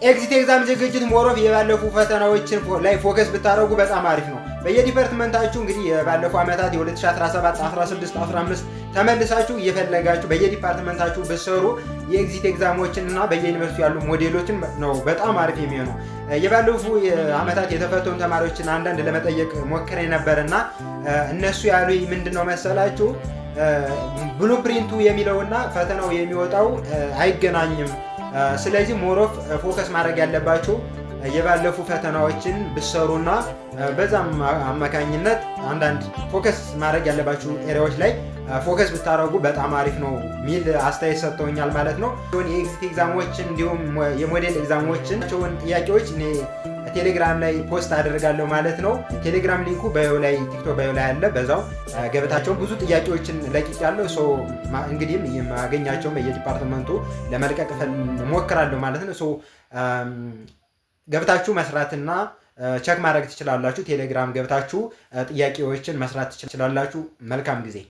ኤግዚት ኤግዛም ዝግጅት ሞሮፍ የባለፉ ፈተናዎችን ላይ ፎከስ ብታደርጉ በጣም አሪፍ ነው። በየዲፓርትመንታችሁ እንግዲህ የባለፉ ዓመታት የ2017፣ 16፣ 15 ተመልሳችሁ እየፈለጋችሁ በየዲፓርትመንታችሁ ብትሰሩ የኤግዚት ኤግዛሞችን እና በየዩኒቨርሲቲ ያሉ ሞዴሎችን ነው በጣም አሪፍ የሚሆነው። የባለፉ ዓመታት የተፈተኑ ተማሪዎችን አንዳንድ ለመጠየቅ ሞክሬ ነበርና እነሱ ያሉኝ ምንድነው መሰላችሁ ብሉፕሪንቱ የሚለውና ፈተናው የሚወጣው አይገናኝም። ስለዚህ ሞሮፍ ፎከስ ማድረግ ያለባችሁ የባለፉ ፈተናዎችን ብትሰሩና በዛም አማካኝነት አንዳንድ ፎከስ ማድረግ ያለባችሁ ኤሪያዎች ላይ ፎከስ ብታደርጉ በጣም አሪፍ ነው ሚል አስተያየት ሰጥተውኛል ማለት ነው። የኤግዚት ኤግዛሞችን እንዲሁም የሞዴል ኤግዛሞችን ጥያቄዎች እኔ ቴሌግራም ላይ ፖስት አደርጋለሁ ማለት ነው። ቴሌግራም ሊንኩ ባዮ ላይ ቲክቶክ ባዮ ላይ አለ። በዛው ገበታቸውን ብዙ ጥያቄዎችን ለቅቄያለሁ። እንግዲህ የማገኛቸውን በየዲፓርትመንቱ ለመልቀቅ ሞክራለሁ ማለት ነው። ገብታችሁ መስራትና ቸክ ማድረግ ትችላላችሁ። ቴሌግራም ገብታችሁ ጥያቄዎችን መስራት ትችላላችሁ። መልካም ጊዜ